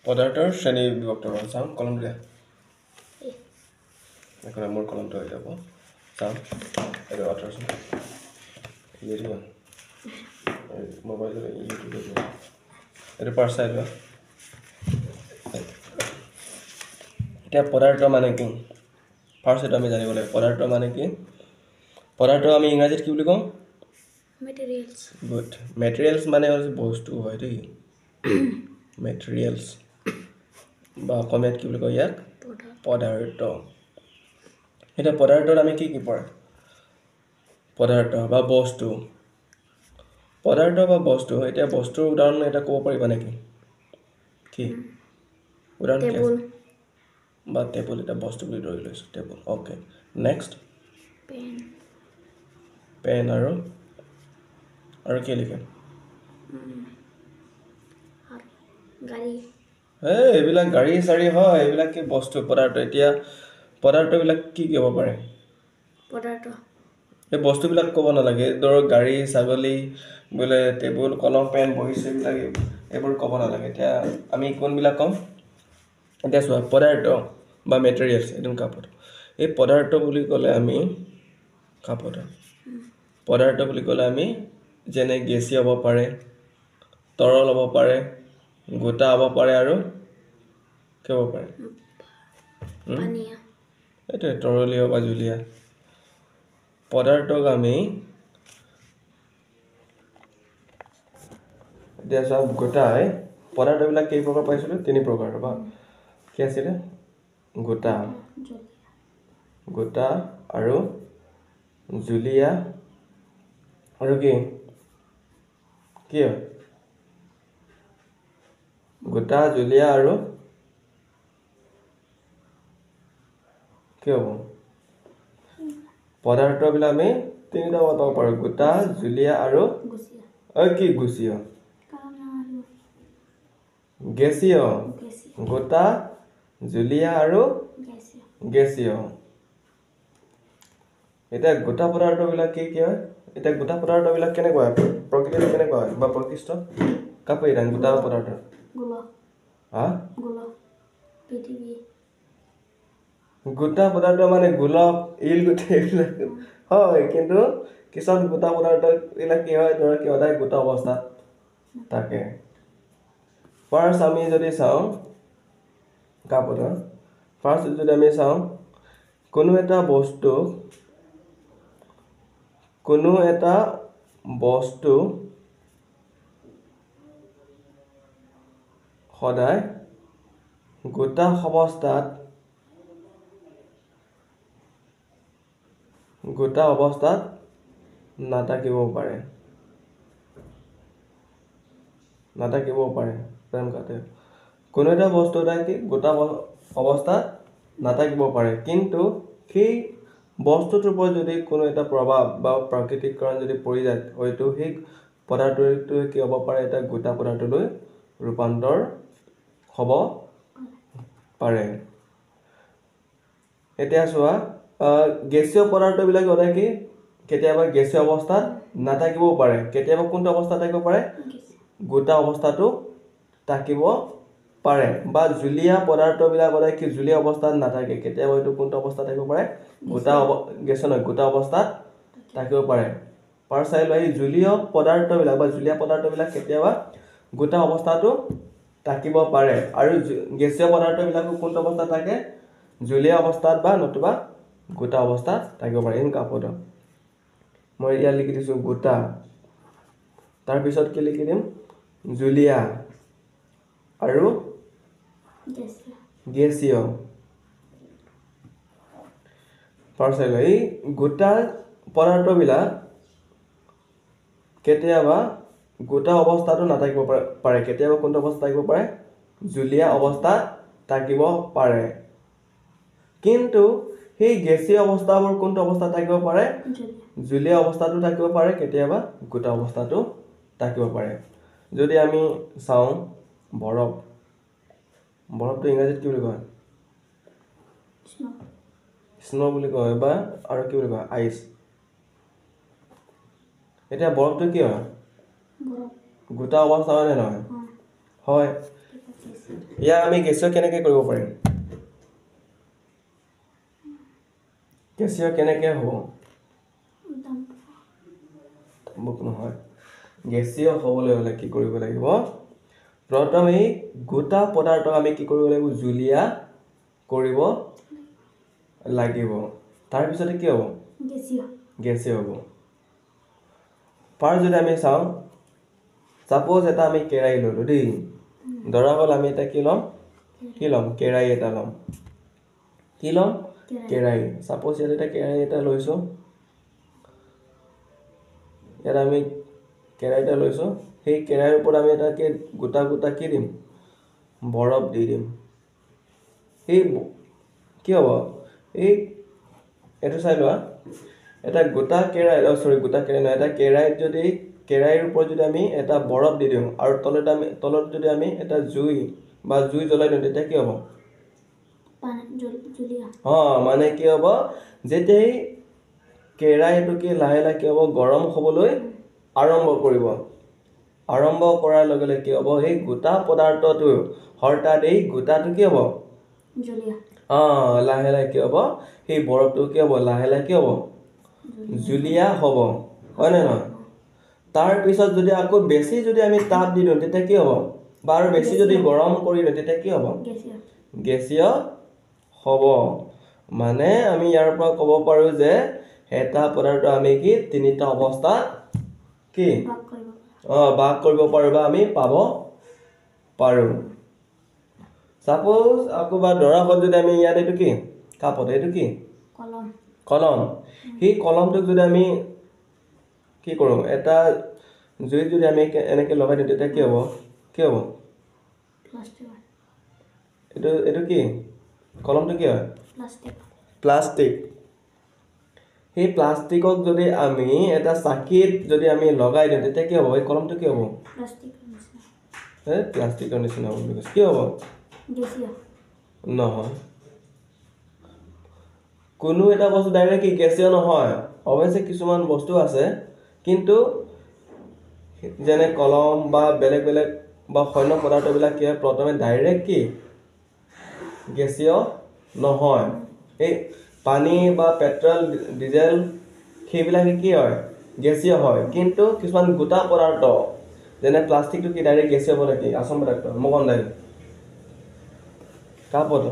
পদাৰ্থৰ শ্ৰেণী বিভক্ত কৰা চাওঁ কলম দিয়া এখন মোৰ কলমটো হৈ যাব চাওঁ এইটো আঁতৰচোন ইউটিউব মোবাইলৰ ইউটিউব এইটো পাৰ চাই লোৱা এতিয়া পদাৰ্থ মানে কি ফাৰ্ষ্ট এইটো আমি জানিব লাগিব পদাৰ্থ মানে কি পদাৰ্থ আমি ইংৰাজীত কি বুলি কওঁ মেটেৰিয়েলছ গুড মেটেৰিয়েলছ মানে হৈছে বস্তু হয় দেই মেটেৰিয়েলছ বা অসমীয়াত কি বুলি কয় ইয়াক পদাৰ্থ এতিয়া পদাৰ্থত আমি কি পৰে পদাৰ্থ বা বস্তু এতিয়া বস্তুৰ উদাহৰণ এটা ক'ব পাৰিবা নেকি কি উদাহৰণ কি টেবুল বা টেবুল এটা বস্তু বুলি ধৰি লৈছোঁ টেবুল অ'কে নেক্সট পেন আৰু কি লিখে গাড়ী এইবিলাক গাড়ী চাড়ী হয় এইবিলাক কি বস্তু পদাৰ্থ এতিয়া পদাৰ্থবিলাক কি হ'ব পাৰে পদাৰ্থ এই বস্তুবিলাক ক'ব নালাগে ধৰক গাড়ী ছাগলী বোলে টেবুল কলম পেন বহি এইবিলাক এইবোৰ ক'ব নালাগে এতিয়া আমি কোনবিলাক ক'ম এতিয়া চোৱা পদাৰ্থ বা মেটেৰিয়েলছ একদম কাপোৰ এই পদাৰ্থ বুলি ক'লে আমি কাপোৰ পদাৰ্থ বুলি ক'লে আমি যেনে গেছী হ'ব পাৰে তৰল হ'ব পাৰে গোটা হ'ব পাৰে আৰু কি হ'ব পাৰে পানীয়া এইটোৱে তৰলীয় বা জুলীয়া পদাৰ্থক আমি এতিয়া চাওক গোটাই পদাৰ্থবিলাক কেই প্ৰকাৰ পাইছিলোঁ 3 প্ৰকাৰ বা কি আছিলে গোটা আৰু জুলীয়া আৰু কি হয় গোটা জুলীয়া আৰু কি হ'ব পদাৰ্থবিলাক আমি 3টা পাব পাৰোঁ গোটা জুলীয়া আৰু কি গুচীয় গেছীয় গোটা জুলীয়া আৰু গেছীয় এতিয়া গোটা পদাৰ্থবিলাক কি হয় এতিয়া গোটা পদাৰ্থবিলাক কেনেকুৱা প্ৰকৃতিত কেনেকুৱা হয় বা প্ৰকৃষ্ট কাপোৰ এটা গোটা পদাৰ্থ গোটা পদাৰ্থ মানে গোলক ইল গোটেই এইবিলাক হয় কিন্তু কিছুমান গোটা পদাৰ্থবিলাক কি হয় ধৰক কি সদায় গোটা অৱস্থাত থাকে ফাৰ্ষ্ট আমি যদি চাওঁ আমি চাওঁ কোনো এটা বস্তু সদায় গোটা অৱস্থাত নাথাকিব পাৰে কোনো এটা বস্তু কি গোটা অৱস্থাত নাথাকিব পাৰে কিন্তু সেই বস্তুটোৰ ওপৰত যদি কোনো এটা প্ৰভাৱ বা প্ৰাকৃতিক কাৰণ যদি পৰি যায় হয়তো সেই পদাৰ্থটোৱে কি হ'ব পাৰে এটা গোটা পদাৰ্থলৈ ৰূপান্তৰ হ'ব পাৰে এতিয়া চোৱা গেছীয় পদাৰ্থবিলাক সদায় কি কেতিয়াবা গেছীয় অৱস্থাত নাথাকিবও পাৰে কেতিয়াবা কোনটো অৱস্থাত থাকিব পাৰে গোটা অৱস্থাটো থাকিব পাৰে বা জুলীয়া পদাৰ্থবিলাক সদায় কি জুলীয়া অৱস্থাত নাথাকে কেতিয়াবা হয়তো কোনটো অৱস্থাত থাকিব পাৰে গোটা অৱস্থাত থাকিব পাৰে পাৰ চাই লোৱা এই জুলীয় পদাৰ্থবিলাক কেতিয়াবা গোটা অৱস্থাটো থাকিব পাৰে আৰু গেছীয় পদাৰ্থবিলাকো কোনটো অৱস্থাত থাকে জুলীয়া অৱস্থাত বা নতুবা গোটা অৱস্থাত থাকিব পাৰে এই কাপোৰটো মই ইয়াত লিখি দিছোঁ গোটা তাৰপিছত কি লিখি দিম জুলীয়া আৰু গেছীয় এই গোটা পদাৰ্থবিলাক কেতিয়াবা গোটা অৱস্থাটো নাথাকিব পাৰে কেতিয়াবা কোনটো অৱস্থাত থাকিব পাৰে জুলীয়া অৱস্থাত থাকিব পাৰে কিন্তু সেই গেছীয় অৱস্থাবোৰ কোনটো অৱস্থাত থাকিব পাৰে জুলীয়া অৱস্থাটো থাকিব পাৰে কেতিয়াবা গোটা অৱস্থাটো থাকিব পাৰে যদি আমি চাওঁ বৰফটো ইংৰাজীত কি বুলি কয় স্নো বুলি কয় বা আৰু কি বুলি কয় আইচ এতিয়া বৰফটো কি হয় গোটা অৱস্থা হয় নে নহয় হয় ইয়া আমি গেছীয় কেনেকৈ কৰিব পাৰিম গেছীয় কেনেকৈ হ'ব মোক নহয় গেছীয় হ'বলৈ হ'লে কি কৰিব লাগিব প্ৰথমে গোটা পদাৰ্থক আমি কি কৰিব লাগিব জুলীয়া কৰিব লাগিব তাৰ পিছতে কি হ'ব গেছীয় হ'ব পাৰ যদি আমি চাওঁ সাপোজ এটা আমি কেৰাহী ললো দেই ধৰা হ'ল আমি এটা কি ল'ম কেৰাহী এটা ল'ম কি ল'ম কেৰাহী সাপোজ ইয়াত এটা কেৰাহী এটা লৈছো ইয়াত আমি কেৰাহী এটা লৈছো সেই কেৰাহীৰ ওপৰত আমি এটা গোটা গোটা কি দিম বৰফ দি দিম এই কি হ'ব এই এটো চাই লোৱা এটা গোটা কেৰাহী গোটা কেৰাহী নহয় এটা কেৰাহীত যদি কেৰাহীৰ ওপৰত যদি আমি এটা বৰফ দি দিওঁ আৰু তলত যদি আমি এটা জুই জ্বলাই দিওঁ তেতিয়া কি হ'ব মানে কি হ'ব যেতিয়াই কেৰাহীটো কি লাহে লাহে কি হ'ব গৰম হ'বলৈ আৰম্ভ কৰিব আৰম্ভ কৰাৰ লগে লগে কি হ'ব এই গোটা পদাৰ্থটো হঠাৎ এই গোটাটো কি হ'ব লাহে লাহে কি হ'ব সেই বৰফটো কি হ'ব লাহে লাহে কি হ'ব জুলীয়া হ'ব হয় নে নহয় তাৰ পিছত যদি আকৌ বেছি যদি আমি তাপ দি দিওঁ তেতিয়া কি হ'ব বা আৰু বেছি যদি গৰম কৰি দিওঁ তেতিয়া কি হ'ব গেছীয় হ'ব মানে আমি ইয়াৰ পৰা ক'ব পাৰো যে এটা পদাৰ্থ আমি কি তিনিটা অৱস্থাত কি ভাগ কৰিব পাৰো বা আমি পাব পাৰো সাপোজ আকৌ বা ধৰা হ'ল যদি আমি ইয়াত এইটো কি কাপত এইটো কি কলম সেই কলমটোক যদি আমি কি কৰোঁ এটা জুইত যদি আমি এনেকৈ লগাই দিওঁ তেতিয়া কি হ'ব এইটো কি কলমটো কি হয় প্লাষ্টিক সেই প্লাষ্টিকক যদি আমি এটা চাকিত যদি আমি লগাই দিওঁ তেতিয়া কি হ'ব এই কলমটো কি হ'ব প্লাষ্টিকৰ নিচিনা হ'ব বুলি কৈছে কি হ'ব নহয় কোনো এটা বস্তু ডাইৰেক্ট কি গেছীয় নহয় অৱশ্যে কিছুমান বস্তু আছে কিন্তু যেনে কলম বা বেলেগ বেলেগ বা অন্য পদাৰ্থবিলাক কি হয় প্ৰথমে ডাইৰেক্ট কি গেছীয় নহয় এই পানী বা পেট্ৰল ডিজেল সেইবিলাকে কি হয় গেছীয় হয় কিন্তু কিছুমান গোটা পদাৰ্থ যেনে প্লাষ্টিকটো কি ডাইৰেক্ট গেছীয় হ'ব নেকি আচৰণ পদাৰ্থ মোক অন্দাই কাপত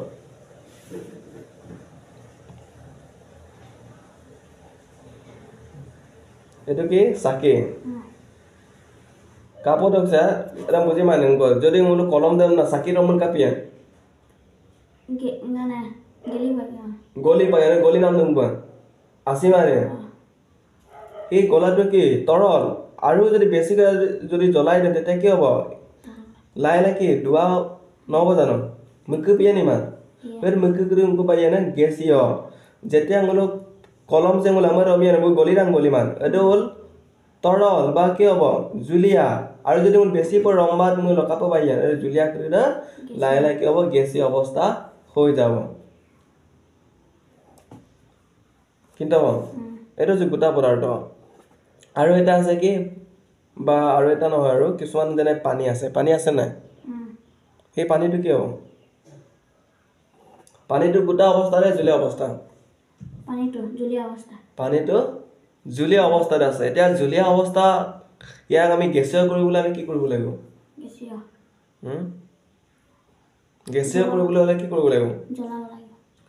এইটো কি চাকি কাপত হচ্ছে এটা বুঝি মানে যদি মূল কলম দেন না চাকি রমুল কাপিয়া গলি পায় গলি নাম দুমবা আসি মানে এই গলাটো কি তরল আৰু যদি বেছিকৈ যদি জ্বলাই দেন তেতিয়া কি হ'ব লাহে লাহে কি ধোৱা নহ'ব জানো মুকু পিয়া নিমান ফেৰ মুকু কৰি উनको পাইয়া না গেছীয় যেতিয়া আঙুলো কলম যে আঙুল আমাৰ অমিয়ান গলি ৰাং গলিমান এইটো হ'ল তৰল বা কি হ'ব জুলীয়া আৰু যদি মই বেছি পৰ ৰম্বা তুমি লকাব পাইয়া জুলীয়া কৰি না লাহে লাহে কি হ'ব গেছীয় অৱস্থা হৈ যাব কিন্তু এইটো যে গোটা পদাৰ্থ আৰু এটা আছে কি বা আৰু এটা নহয় আৰু কিছুমান যেনে পানী আছে নাই সেই পানীটো কি হ'ব পানীটো গোটা অৱস্থা নে জুলীয়া অৱস্থা পানীটো জুলীয়া অৱস্থাত আছে এতিয়া জুলীয়া অৱস্থা ইয়াক আমি গেছীয় কৰিবলৈ আমি কি কৰিব লাগিব গেছীয় কৰিবলৈ হ'লে কি কৰিব লাগিব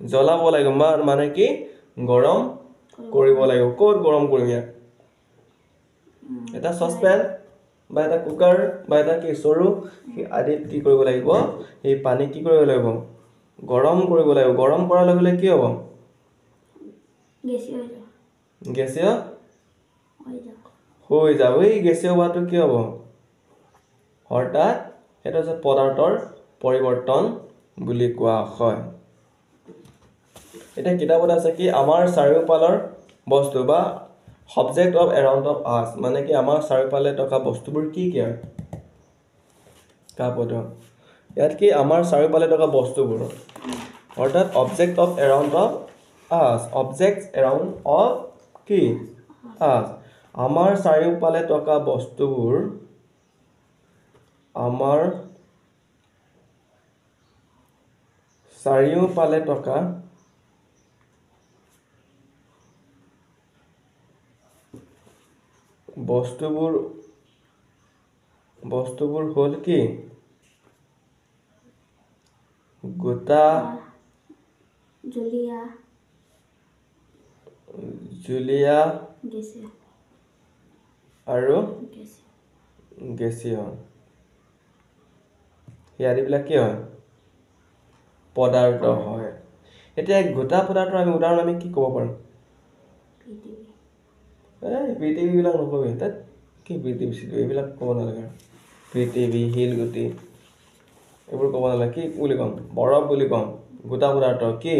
জ্বলাব লাগিব মানে কি গৰম কৰিব লাগিব ক'ত গৰম কৰিম ইয়াক এটা চচপেন বা এটা কুকাৰ বা এটা কি চৰু আদিত কি কৰিব লাগিব এই পানী কি কৰিব লাগিব গৰম কৰিব লাগিব গৰম কৰাৰ লগে লগে কি হ'ব গেছীয় হৈ যাব এই গেছীয় হোৱাটো কি হ'ব হঠাৎ এটা যে পদাৰ্থৰ পৰিৱৰ্তন বুলি কোৱা হয় এটা কিতাপত আছে কি আমাৰ চাৰিওফালৰ বস্তু বা subject of around of us মানে কি আমাৰ চাৰিওফালে থকা বস্তুবোৰ কি কি হয় কাপদ ইয়াত কি আমাৰ চাৰিওফালে থকা বস্তুবোৰ অৰ্থাৎ object of around of us objects around of কি us আমাৰ চাৰিওফালে থকা বস্তুবোৰ আমাৰ চাৰিওফালে থকা বস্তুবোৰ হ'ল কি গোটা জুলীয়া গেছীয় আৰু গেছীয় গেছীয় সেই আদিবিলাক কি হয় পদাৰ্থ হয় এতিয়া গোটা পদাৰ্থৰ আমি উদাহৰণ আমি কি ক'ব পাৰোঁ পৃথিৱীবিলাক নকবি তাত কি পৃথিৱী এইবিলাক ক'ব নালাগে পৃথিৱী শিলগুটি এইবোৰ ক'ব নালাগে কি বুলি ক'ম বৰফ বুলি ক'ম গোটা পদাৰ্থ কি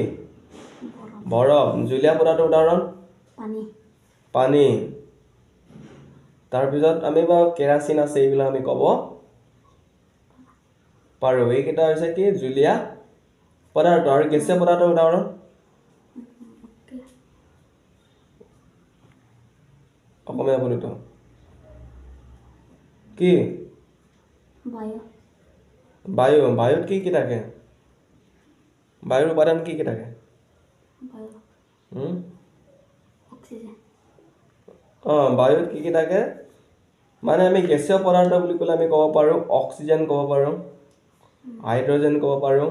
বৰফ জুলীয়া পদাৰ্থৰ উদাহৰণ পানী তাৰপিছত আমি বাৰু কেৰাচিন আছে এইবিলাক আমি ক'ব পাৰোঁ এইকেইটা হৈছে কি জুলীয়া পদাৰ্থ আৰু গেছীয় পদাৰ্থৰ উদাহৰণ অসমীয়া বুলিতো কি বায়ুত কি থাকে বায়ুৰ উপাদান কি থাকে বায়ুত কি থাকে মানে আমি গেছীয় পদাৰ্থ বুলি ক'লে আমি ক'ব পাৰোঁ অক্সিজেন ক'ব পাৰোঁ হাইড্ৰজেন ক'ব পাৰোঁ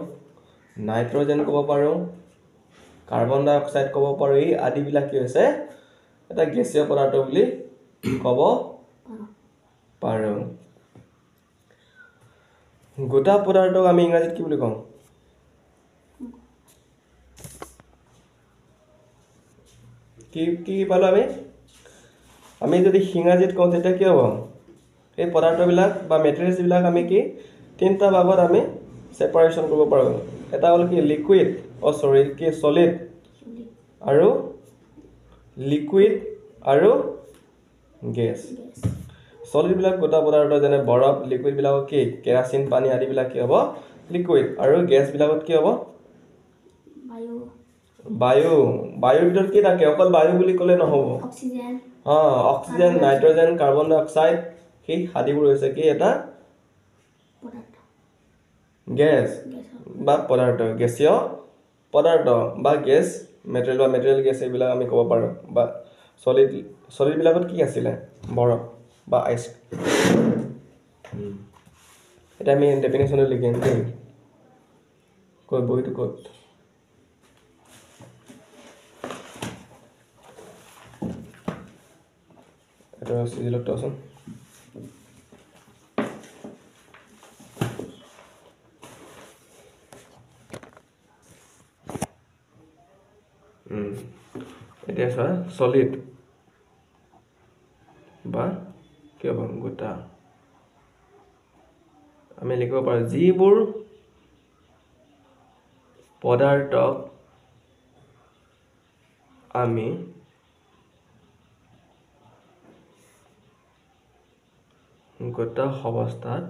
নাইট্ৰজেন ক'ব পাৰোঁ কাৰ্বন ডাই অক্সাইড ক'ব পাৰোঁ এই আদিবিলাক কি হৈছে এটা গেছীয় পদাৰ্থ বুলি ক'ব পাৰোঁ গোটা পদাৰ্থক আমি ইংৰাজীত কি বুলি কওঁ কি পালোঁ আমি যদি ইংৰাজীত কওঁ তেতিয়া কি হ'ব এই পদাৰ্থবিলাক বা মেটেৰিয়েলছবিলাক আমি কি তিনিটা ভাগত আমি ছেপাৰেশ্যন কৰিব পাৰোঁ এটা হ'ল কি লিকুইড কি সলিড আৰু লিকুইড আৰু গেছ সলিডবিলাক গোটা পদাৰ্থ যেনে বৰফ লিকুইডবিলাকক কি কেৰাচিন পানী আদিবিলাক কি হ'ব লিকুইড আৰু গেছবিলাকত কি হ'ব বায়ুৰ ভিতৰত কি থাকে অকল বায়ু বুলি ক'লে নহ'ব অক্সিজেন নাইট্ৰজেন কাৰ্বন ডাই অক্সাইড সেই আদিবোৰ হৈছে কি এটা গেছ বা পদাৰ্থ গেছীয় পদাৰ্থ বা গেছ মেটেৰিয়েল গেছ এইবিলাক আমি ক'ব পাৰোঁ বা সলিডবিলাকত কি আছিলে বৰফ বা আইচ এটা আমি ডেফিনেশ্যনত লিখিম দেই ক'ত বহিটো ক'ত এটা চিজিলত আছোন এতিয়া চোৱা সলিড বা কি হ'ব গোটা আমি লিখিব পাৰোঁ যিবোৰ পদাৰ্থক আমি গোটা অৱস্থাত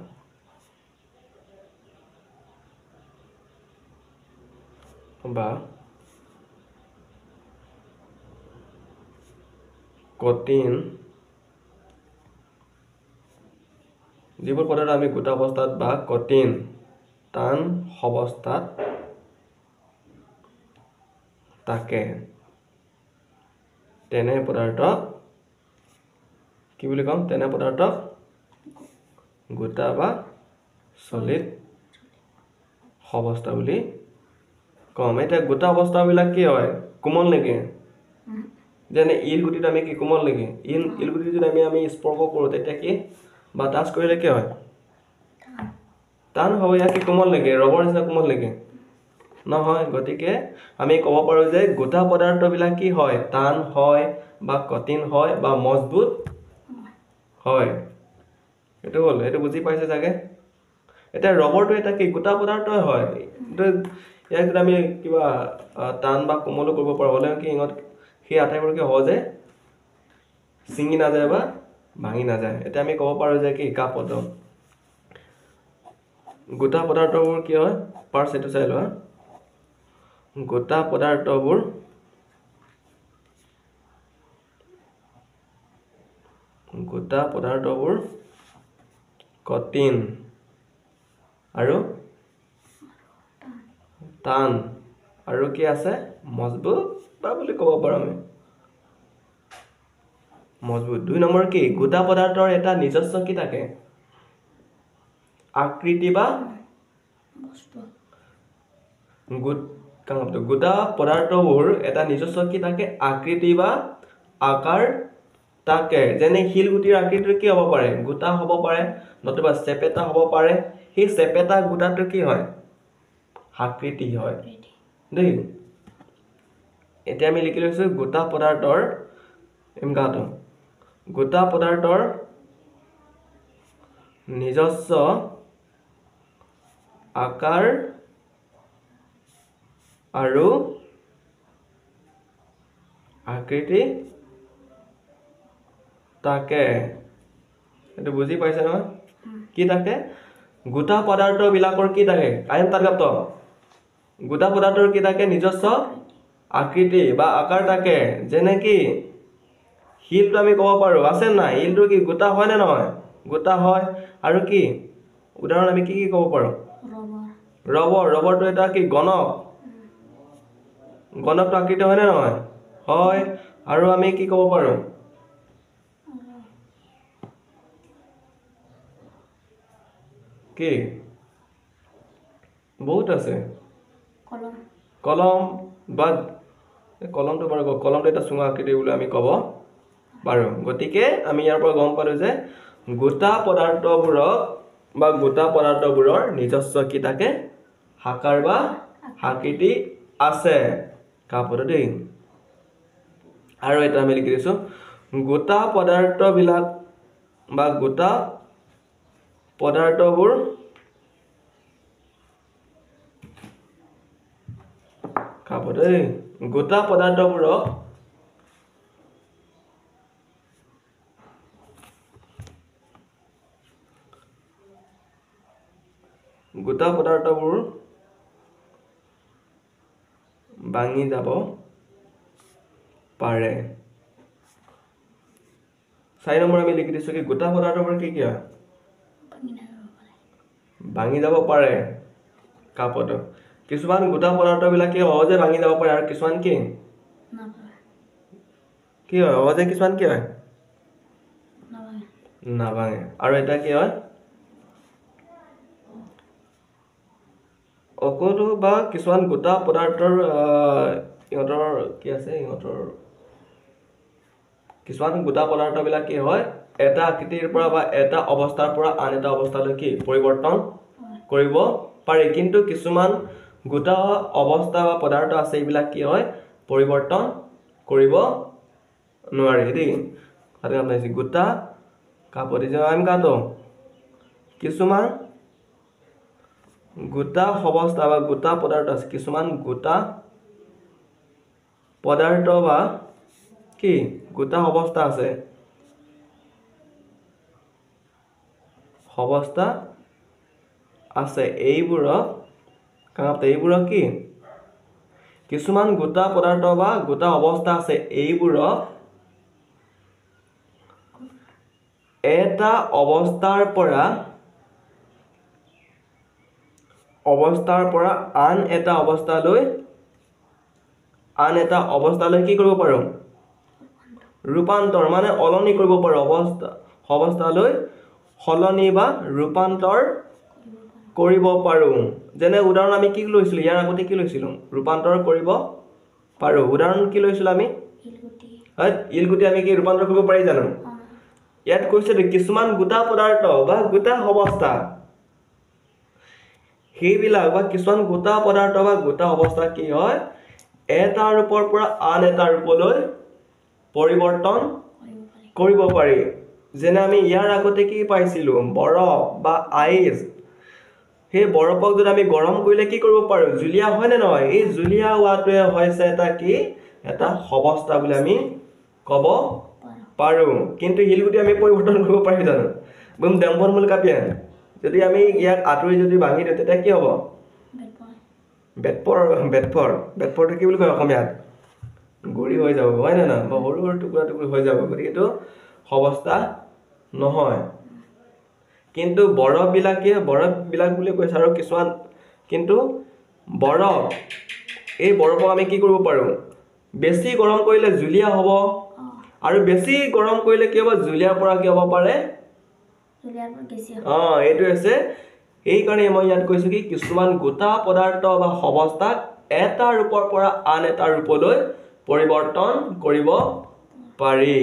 বা কঠিন যিবোৰ পদাৰ্থ আমি গোটা অৱস্থাত বা কঠিন টান অৱস্থাত থাকে তেনে পদাৰ্থক কি বুলি ক'ম তেনে পদাৰ্থক গোটা বা সলিড অৱস্থা বুলি কম এতিয়া গোটা অৱস্থাবিলাক কি হয় কোমল নেকি যেনে ইলগুটিত আমি কি কোমল নেকি ইলগুটিত যদি আমি স্পৰ্শ কৰোঁ তেতিয়া কি বা টাচ কৰিলে কি হয় টান হ'ব ইয়াক কি কোমল নেকি ৰবৰ নিচিনা কোমল নেকি নহয় গতিকে আমি ক'ব পাৰোঁ যে গোটা পদাৰ্থবিলাক কি হয় টান হয় বা কঠিন হয় বা মজবুত হয় এইটো হ'ল এইটো বুজি পাইছে চাগে এতিয়া ৰবৰটো এটা কি গোটা পদাৰ্থই হয় ইয়াক যদি আমি কিবা টান বা কোমলো কৰিব পাৰোঁ হ'লে কি ইহঁত সেই আটাইবোৰ কি সহজে ছিঙি নাযায় বা ভাঙি নাযায় এতিয়া আমি ক'ব পাৰোঁ যে কি কাপত গোটা পদাৰ্থবোৰ কি হয় পাৰ্টছ এইটো চাই লোৱা গোটা পদাৰ্থবোৰ কঠিন আৰু টান আৰু কি আছে মজবুত বা বুলি ক'ব পাৰোঁ আমি মজবুত 2 নম্বৰ কি গোটা পদাৰ্থৰ এটা নিজস্ব কি থাকে আকৃতি বা বস্তু গোটা পদাৰ্থবোৰ এটা নিজস্ব কি থাকে আকৃতি বা আকাৰ থাকে যেনে শিলগুটিৰ আকৃতি কি হ'ব পাৰে গোটা হ'ব পাৰে নতুবা চেপেটা হ'ব পাৰে সেই চেপেটা গোটাটো কি হয় আকৃতি হয় দেই এতিয়া আমি লিখি লৈছো গোটা পদাৰ্থৰ এমগাটো গোটা পদাৰ্থৰ নিজস্ব আকাৰ আৰু আকৃতি থাকে এটো বুজি পাইছে নহয় কি থাকে গোটা পদাৰ্থ বিলাকৰ কি থাকে আইন তাৰ্গত গোটা পদাৰ্থৰ কি থাকে নিজস্ব আকৃতি বা আকাৰ থাকে যেনে কি শিলটো আমি ক'ব পাৰো আছে না শিলটো কি গোটা হয় নে নহয় গোটা হয় আৰু কি উদাহৰণ আমি কি ক'ব পাৰো ৰবৰটো এটা কি গণক গণকটো আকৃতি হয় নে নহয় হয় আৰু আমি কি ক'ব পাৰো কি বহুত আছে কলম বা কলমটো বাৰু কলমটো এটা চুঙা আকৃতি বুলি আমি ক'ব পাৰো গতিকে আমি ইয়াৰ পৰা গম পালো যে গোটা পদাৰ্থবোৰৰ নিজস্ব কি থাকে আকাৰ বা আকৃতি আছে কাপোৰত দেই আৰু এটা আমি লিখি দিছো গোটা পদাৰ্থবিলাক বা গোটা পদাৰ্থবোৰ কাপোৰত দেই গোটা পদাৰ্থবোৰক গোটা পদাৰ্থবোৰ ভাঙি যাব পাৰে 4 নম্বৰ আমি লিখি দিছো কি গোটা পদাৰ্থবোৰ কি কি হয় ভাঙি যাব পাৰে কাপত কিছুমান গোটা পদাৰ্থবিলাক সহজে ভাঙি যাব পাৰে আৰু কিছুমান কি হয় সহজে কিছুমান কি হয় নাভাঙে আৰু এটা কি হয় অকলো বা কিছুমান গোটা পদাৰ্থৰ ইহঁতৰ কি আছে ইহঁতৰ কিছুমান গোটা পদাৰ্থবিলাক কি হয় এটা আকৃতিৰ পৰা বা এটা অৱস্থাৰ পৰা আন এটা অৱস্থালৈ কি পৰিৱৰ্তন কৰিব পাৰে কিন্তু কিছুমান গোটা অৱস্থা বা পদাৰ্থ আছে এইবিলাক কি হয় পৰিৱৰ্তন কৰিব নোৱাৰে দেই আৰু আমি গোটা কাপড় যে আমি কাটো কিছুমান গোটা অৱস্থা বা গোটা পদাৰ্থ আছে কিছুমান গোটা পদাৰ্থ বা কি গোটা অৱস্থা আছে এইবোৰক কি কিছুমান গোটা পদাৰ্থ বা গোটা অৱস্থা আছে এইবোৰক এটা অৱস্থাৰ পৰা আন এটা অৱস্থালৈ কি কৰিব পাৰো ৰূপান্তৰ মানে অলনি কৰিব পাৰো অৱস্থালৈ সলনি বা ৰূপান্তৰ কৰিব পাৰো যেনে উদাহৰণ আমি কি লৈছিলো ইয়াৰ আগতে কি লৈছিলো ৰূপান্তৰ কৰিব পাৰো উদাহৰণ কি লৈছিলো আমি ইলগুটি আমি কি ৰূপান্তৰ কৰিব পাৰি জানো ইয়াত কৈছে কিছুমান গোটা পদাৰ্থ বা গোটা অৱস্থা সেইবিলাক বা কিছুমান গোটা পদাৰ্থ বা গোটা অৱস্থা কি হয় এটা ৰূপৰ পৰা আন এটা ৰূপলৈ পৰিৱৰ্তন কৰিব পাৰি যেনে আমি ইয়াৰ আগতে কি পাইছিলো বৰফ বা আইচ সেই বৰফক যদি আমি গৰম কৰিলে কি কৰিব পাৰো জুলীয়া হয় নে নহয় এই জুলীয়া হোৱাটোৱে হৈছে এটা অৱস্থা বুলি আমি ক'ব পাৰো কিন্তু হিলগুটি আমি পৰিৱৰ্তন কৰিব পাৰি জানো বুম ডেম্পন মূল কাপিয়া যদি আমি ইয়াক আঁতৰি যদি ভাঙি দিওঁ তেতিয়া কি হ'ব বেটপৰটো কি বুলি কয় অসমীয়াত গুৰি হৈ যাব হয় না না বা সৰু সৰু টুকুৰা হৈ যাব গতিকে এইটো অৱস্থা নহয় কিন্তু বৰফ বিলাক বুলি কৈছে আৰু কিছুমান কিন্তু বৰফ এই বৰফক আমি কি কৰিব পাৰোঁ বেছি গৰম কৰিলে জুলীয়া হ'ব আৰু বেছি গৰম কৰিলে কি হ'ব জুলীয়াৰ পৰা কি হ'ব পাৰে জুলীয়াৰ পৰা গেছীয় এইটো আছে এইকাৰণে মই ইয়াত কৈছোঁ কি কিছুমান গোটা পদাৰ্থ বা অৱস্থাক এটা ৰূপৰ পৰা আন এটা ৰূপলৈ পৰিৱৰ্তন কৰিব পাৰি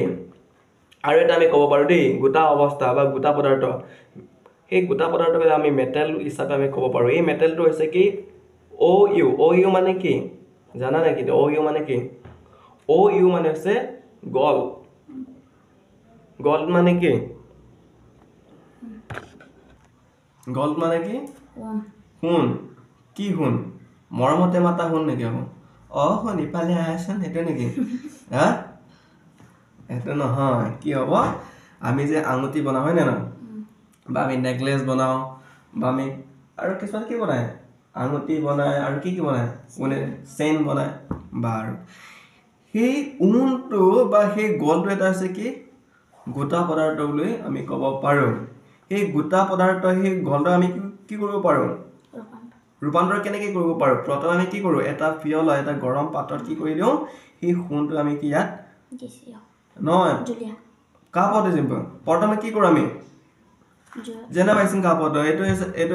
আৰু এটা আমি ক'ব পাৰোঁ দেই গোটা অৱস্থা বা গোটা পদাৰ্থ সেই গোটা পদাৰ্থবিলাক আমি মেটেল হিচাপে আমি ক'ব পাৰোঁ এই মেটেলটো হৈছে কি OU মানে কি জানা নেকি OU মানে কি OU মানে হৈছে গল্ড মানে কি গল্ড মানে কি শুন কি শুন মৰমতে মাতা শুন নেকি আকৌ শুন ইফালে আহাচোন সেইটো নেকি হা সেইটো নহয় কি হ'ব আমি যে আঙুঠি বনাওঁ হয় নে নহয় বা আমি নেকলেছ বনাওঁ বা আমি আৰু কিছুমান কি বনায় আঙুঠি বনায় আৰু কি বনায় কোনে চেইন বনায় বা আৰু সেই ঊণটো বা সেই গল্ডটো এটা আছে কি গোটা পদাৰ্থ বুলি আমি ক'ব পাৰোঁ সেই গোটা পদাৰ্থ সেই গল্ডক আমি কি কৰিব পাৰোঁ ৰূপান্তৰ কেনেকৈ কৰিব পাৰোঁ প্ৰথমে আমি কি কৰোঁ এটা পিয়লা এটা গৰম পাত্ৰত কি কৰি দিওঁ সেই সোণটো আমি কি ইয়াত নহয় কাপতে চিম্পল প্ৰথমে কি কৰোঁ আমি যেনে পাইছোঁ কাপত এইটো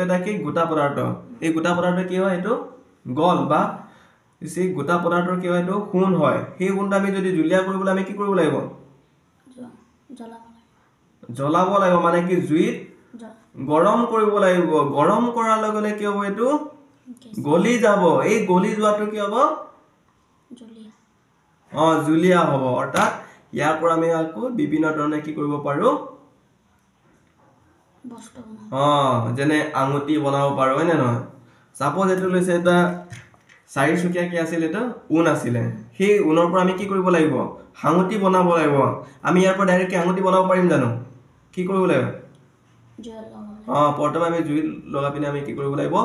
এটা কি গোটা পদাৰ্থ এই গোটা পদাৰ্থ কি হয় এইটো গল বা সেই গোটা পদাৰ্থৰ কি হয় এইটো সোণ হয় সেই সোণটো আমি যদি জুলীয়া কৰিবলৈ আমি কি কৰিব লাগিব জ্বলাব লাগিব মানে কি জুইত গৰম কৰিব লাগিব গৰম কৰাৰ লগে লগে কি হ'ব এইটো গলি যাব এই গলি যোৱাটো কি হ'ব জুলীয়া হ'ব অৰ্থাৎ ইয়াৰ পৰা আমি আকৌ বিভিন্ন ধৰণে কি কৰিব পাৰোঁ যেনে আঙুঠি বনাব পাৰোঁ হয় নে নহয় চাপ'জ এইটো লৈছে এটা চাৰিচুকীয়া কি আছিল এইটো ঊণ আছিলে সেই ঊণৰ পৰা আমি কি কৰিব লাগিব আঙুঠি বনাব লাগিব আমি ইয়াৰ পৰা ডাইৰেক্টলি আঙুঠি বনাব পাৰিম জানো কি কৰিব লাগিব প্ৰথমে আমি জুই লগাই পিনে আমি কি কৰিব লাগিব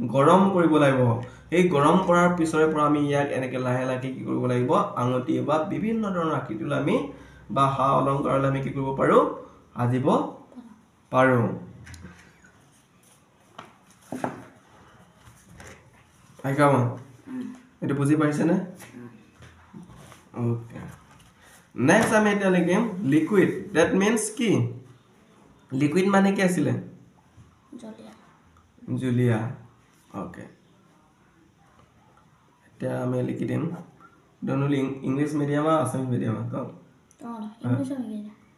গৰম কৰিব লাগিব এই গৰম কৰাৰ পিছৰে পৰা আমি ইয়াক এনেকৈ লাহে লাহে কি কৰিব লাগিব আঙুঠি বা বিভিন্ন ধৰণৰ আকৃতিলৈ আমি বা সা অলংকাৰলৈ আমি কি কৰিব পাৰোঁ সাজিব পাৰোঁ এইটো বুজি পাইছেনে ওকে নেক্সট আমি এতিয়া লিখিম লিকুইড ডেট মিনছ কি লিকুইড মানে কি আছিলে জুলীয়া ওকে এতিয়া আমি লিখি দিম ডনলি ইংলিছ মিডিয়াম আৰু আছামিজ মিডিয়াম কওক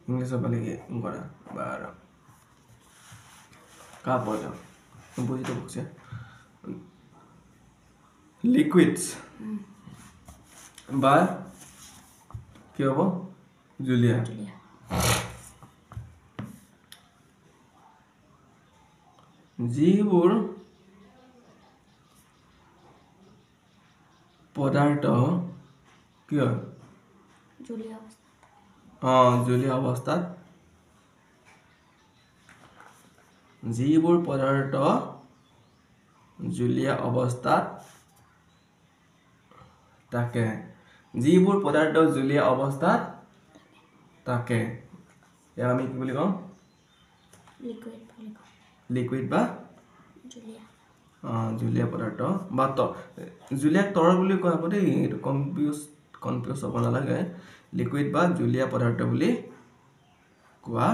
ইংলিছৰ পৰা লিখি কৰা বাৰু কা পঢ়া বুজিটো বুজিছে লিকুইডছ বা কি হ'ব জুলীয়া যিবোৰ পদাৰ্থ কি হয় জুলীয়া অৱস্থাত যিবোৰ পদাৰ্থ জুলীয়া অৱস্থাত থাকে যিবোৰ পদাৰ্থ জুলীয়া অৱস্থাত থাকে ইয়াক আমি কি বুলি কওঁ লিকুইড বা জুলীয়া পদাৰ্থ বা জুলীয়াক তৰল বুলি কোৱা হ'ব দেই এইটো কনফিউজ হ'ব নালাগে লিকুইড বা জুলীয়া পদাৰ্থ বুলি কোৱা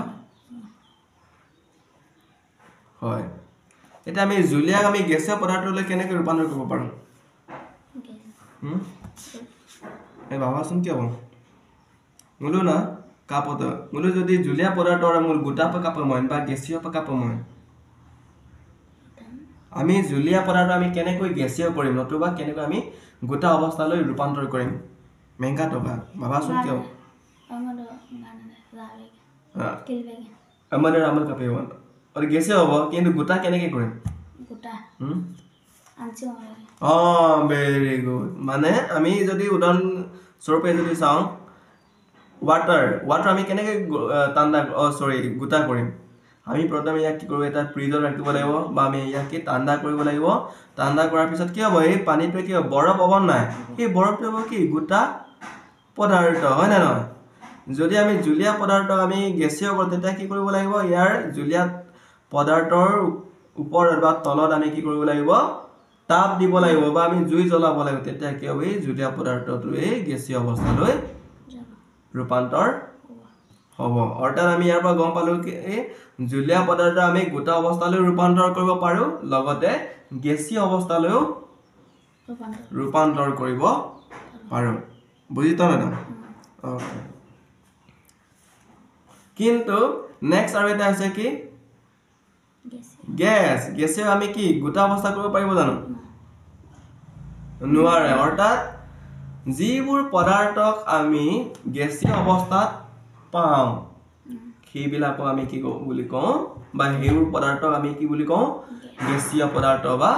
হয় এতিয়া আমি জুলীয়াক আমি গেছীয় পদাৰ্থলৈ কেনেকৈ ৰূপান্তৰ কৰিব পাৰোঁ এই ভাবাচোন কি হ'ব মোলো না কাপত মোলো যদি জুলীয়া পদাৰ্থৰ মোৰ গোটা পকা প্ৰমাণ বা গেছীয় পকা প্ৰমাণ আমি জুলীয়া পদাৰ্থ আমি কেনেকৈ গেছীয় কৰিম নতুবা কেনেকৈ আমি গোটা অৱস্থালৈ ৰূপান্তৰ কৰিম মেংগা টকা ভাবাচোন কি হ'ব আমাদেৰ আমল কাপে হ'ব আৰু গেছীয় হ'ব কিন্তু গোটা কেনেকৈ কৰিম ভেৰি গুড মানে আমি যদি উদাহৰণস্বৰূপে যদি চাওঁ ৱাটাৰ আমি কেনেকৈ গোটা কৰিম আমি প্ৰথমে ইয়াক কি কৰিব এটা ফ্ৰিজত ৰাখিব লাগিব বা আমি ইয়াক কি ঠাণ্ডা কৰিব লাগিব ঠাণ্ডা কৰাৰ পিছত কি হ'ব এই পানীটোৱে কি হ'ব বৰফ হ'ব নাই সেই বৰফটো হ'ব কি গোটা পদাৰ্থ হয় নে নহয় যদি আমি জুলীয়া পদাৰ্থক আমি গেছীয় কৰোঁ তেতিয়া কি কৰিব লাগিব ইয়াৰ জুলীয়া পদাৰ্থৰ ওপৰত বা তলত আমি কি কৰিব লাগিব তাপ দিব লাগিব বা আমি জুই জ্বলাব লাগিব তেতিয়া কি হ'ব এই জুলীয়া পদাৰ্থটো এই গেছীয় অৱস্থালৈ ৰূপান্তৰ হ'ব অৰ্থাৎ আমি ইয়াৰ পৰা গম পালো কি এই জুলীয়া পদাৰ্থ আমি গোটা অৱস্থালৈ ৰূপান্তৰ কৰিব পাৰো লগতে গেছীয় অৱস্থালৈও ৰূপান্তৰ কৰিব পাৰো বুজিছ না ওকে কিন্তু নেক্সট আৰু এটা আছে কি গেছীয় আমি কি গোটা অৱস্থা কৰিব পাৰিব জানো নোৱাৰে অৰ্থাৎ যিবোৰ পদাৰ্থক আমি গেছীয় অৱস্থাত পাওঁ সেইবিলাকক আমি কি বুলি কওঁ বা সেইবোৰ পদাৰ্থক আমি কি বুলি কওঁ গেছীয় পদাৰ্থ বা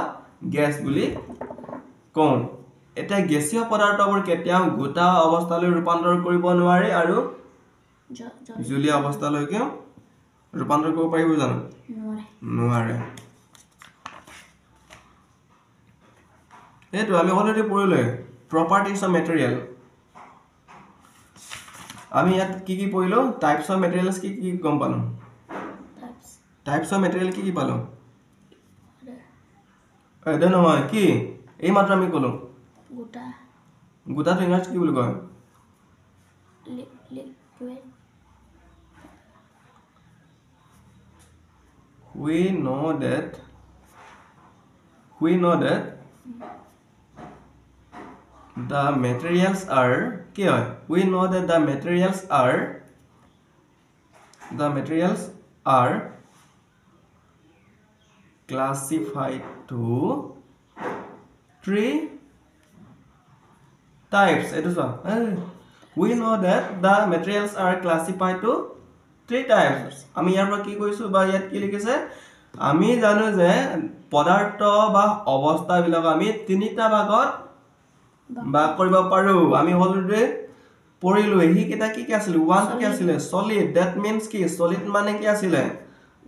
গেছ বুলি কওঁ এটা গেছীয় পদাৰ্থবোৰ কেতিয়াও গোটা অৱস্থালৈ ৰূপান্তৰ কৰিব নোৱাৰে আৰু জুলীয়া অৱস্থালৈকে ৰূপান্তৰ কৰিব পাৰিব জানো নোৱাৰে এইটো আমি অলৰেডি পঢ়িলো প্ৰপাৰ্টিজ অফ মেটেৰিয়েল আমি ইয়াত কি কি পঢ়িলো টাইপস অফ মেটেৰিয়েলছ কি কি গম পালো টাইপস অফ মেটেৰিয়েল কি কি পালো এটো নহয় কি এই মাত্ৰ আমি কলো গোটাটো ইংৰাজীত কি বুলি কয় liquid we know that the materials are কি হয় we know that the materials are classified to three types etu sa we know that the materials are classified to three types আমি ইয়াৰ পৰা কি কৈছো বা ইয়াত কি লিখিছে আমি জানো যে পদাৰ্থ বা অৱস্থা বিলাক আমি তিনিটা ভাগত ভাগ কৰিব পাৰো আমি অলৰেডি পঢ়িলো এই কিটা কি কি আছিল ওৱান কি আছিল সলিড দ্যাট মিন্স কি সলিড মানে কি আছিল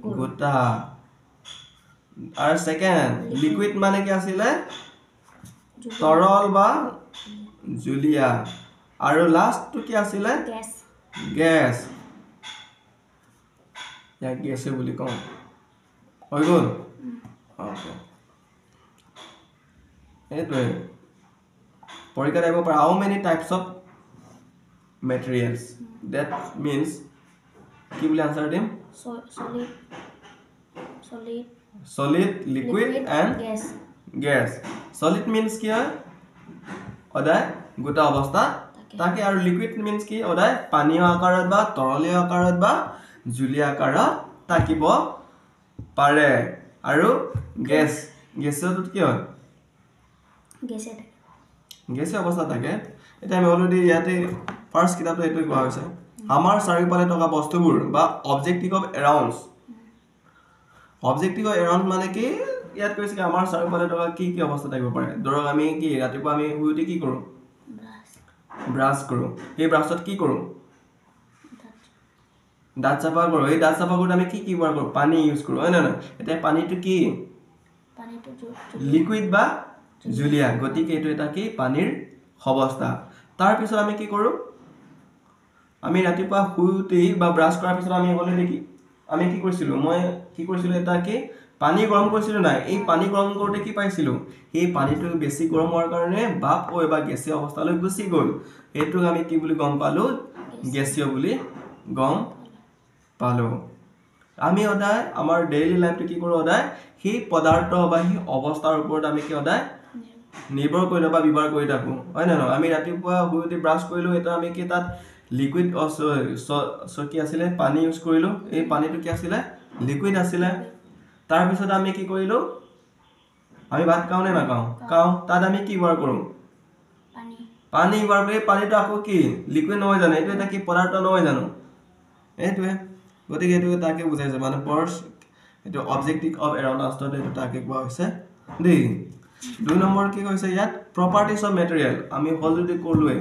গোটা আৰু সেকেন্ড লিকুইড মানে কি আছিল তৰল বা জুলীয়া আৰু লাস্ট তো কি আছিল গ্যাস या गैस বুলি কওঁ হৈ গল ওকে এইটোৱে পৰীক্ষাত আহিব পাৰে how many types of materials that means কি বুলি আনসাৰ দিম solid liquid and gas solid means কি হয় অদায় গোটা অৱস্থা তাকে আৰু লিকুইড means কি অদায় পানীয় আকাৰত বা তৰলীয় আকাৰত বা জুলীয়া আকাৰত থাকিব পাৰে আৰু গেছটো কি হয় গেছীয় অৱস্থা থাকে এটা আমি অলৰেডি ইয়াতে ফাৰ্স্ট কিতাপটো এইটো কোৱা হৈছে আমাৰ চাৰিওফালে থকা বস্তুবোৰ বা অবজেক্টিভ অফ এৰাউন্ডছ মানে কি ইয়াত কৈছে কি আমাৰ চাৰিওফালে থকা কি কি অৱস্থা থাকিব পাৰে ধৰক আমি কি ৰাতিপুৱা আমি শুইতে কি কৰো ব্ৰাছ কৰো এই ব্ৰাছত কি কৰো দাঁত চাফা কৰো এই দাঁত চাফা কৰোতে আমি কি কি ব্যৱহাৰ কৰো পানী ইউজ কৰো হয় না না এটা পানীটো কি লিকুইড বা জুলীয়া গতিকে এটো এটা কি পানীৰ অৱস্থা তাৰ পিছত আমি কি কৰো আমি ৰাতিপুৱা শুইতে বা ব্ৰাছ কৰাৰ পিছত আমি অলৰেডি কি আমি কি কৰিছিলো মই কি কৰিছিলো এটা কি পানী গৰম কৰিছিলো নাই এই পানী গৰম কৰোতে কি পাইছিলো এই পানীটো বেছি গৰম হোৱাৰ কাৰণে ভাপ হৈ বা গেছীয় অৱস্থালৈ গুচি গল এটো আমি কি বুলি গম পালো গেছীয় বুলি গম পালো আমি অদায় আমাৰ ডেইলি লাইফটো কি কৰো অদায় সেই পদাৰ্থ বা সেই অৱস্থাৰ ওপৰত আমি কি অদায় নিৰ্ভৰ কৰি বা ব্যৱহাৰ কৰি থাকো হয় না আমি ৰাতিপুৱা শুইতে ব্ৰাছ কৰিলো এটা আমি কি তাত লিকুইড কি আছিল পানী ইউজ কৰিলো এই পানীটো কি আছিল লিকুইড আছিল তাৰ পিছত আমি কি কৰিলো আমি ভাত খাও নে না খাও তাত আমি কি ব্যৱহাৰ কৰো পানী ব্যৱহাৰ কৰি পানীটো আকৌ কি লিকুইড নহয় জানো এটো এটা কি পদাৰ্থ নহয় জানো এইটোৱে গতিকে এটো তাকে বুজাইছে মানে পৰ্স এটো অবজেক্টিভ অফ এৰাউন্ড আস এটো তাকে কোৱা হৈছে দেই দুই নম্বৰ কি কৈছে ইয়াত প্ৰপাৰ্টিজ অফ মেটেৰিয়েল আমি অলৰেডি কৰলোৱে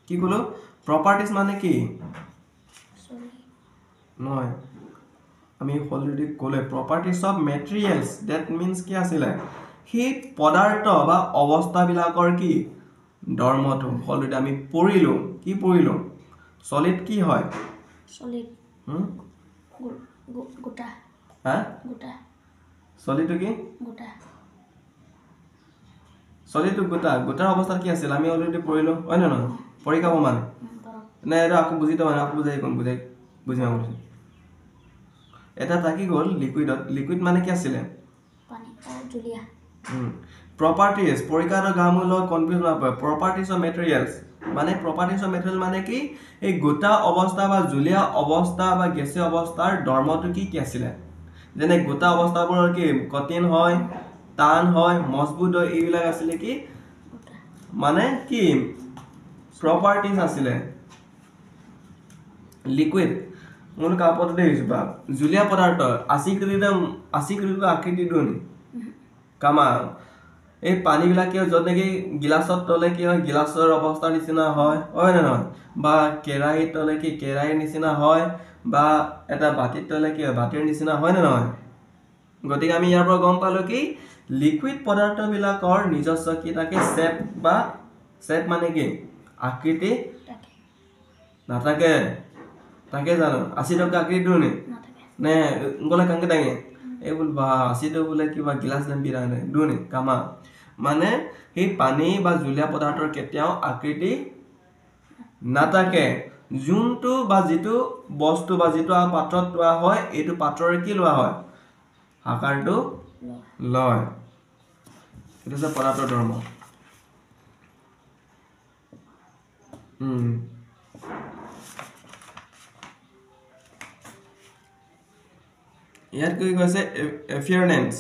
কি কলো প্ৰপাৰ্টিজ মানে কি নহয় আমি অলৰেডি ক'লে properties of materials that means কি আছিল সেই পদাৰ্থ বা অৱস্থা বিলাকৰ কি ধৰ্মটো অলৰেডি আমি পঢ়িলো কি পঢ়িলো সলিড কি হয় সলিড গোটা সলিড কি গোটা সলিডটো গোটাৰ অৱস্থাত কি আছিল আমি অলৰেডি পঢ়িলো হয় না নহয় পৰীক্ষা প্ৰমাণ না এটা আকৌ বুজি মানে আকৌ বুজাই কোন বুজিম কৈছো এটা থাকি গ'ল লিকুইড মানে কি আছিল পানী আৰু জুলীয়া properties পৰীক্ষাৰ গামুলৰ কনফিউজ নহয় properties of materials মানে properties of material মানে কি এই গোটা অৱস্থা বা জুলীয়া অৱস্থা বা গেছীয় অৱস্থাৰ ধৰ্মটো কি আছিল যেনে গোটা অৱস্থাবোৰৰ কি কঠিন হয় টান হয় মজবুত হয় এইবিলাক আছিল কি মানে কি properties আছিল লিকুইড মূল কাপতে হিসবা জুলীয়া পদাৰ্থ 80 কিলো আকৃতি দুনি কামা এই পানী বিলাকে যত নেকি গিলাসত তলে কি হয় গিলাসৰ অৱস্থা নিচিনা হয় হয় না নহয় বা কেৰাহীত তলে কি কেৰাহীৰ নিচিনা হয় বা এটা বাটিত তলে কি হয় বাটিৰ নিচিনা হয় না নহয় গতিকে আমি ইয়াৰ পৰা গম পালো কি লিকুইড পদাৰ্থ বিলাকৰ নিজস্ব কি থাকে শেপ মানে কি আকৃতি নাথাকে তাকে জানো 80 টকা আকৃতি দুনি নে গলে কাঙ্গে দাঙে এই বল বা 80 তো বলে কিবা গিলাস লেম্বি রানে দুনি কামা মানে এই পানী বা জুলীয়া পদাৰ্থৰ কেতিয়াও আকৃতি নাথাকে যোনটো বা যিটো বস্তু বা যিটো পাত্ৰত লোৱা হয় এইটো পাত্ৰৰে কি লোৱা হয় আকাৰটো লয় এটা যে পদাৰ্থৰ ধৰ্ম ইয়াত কি কৈছে এফিয়াৰেন্স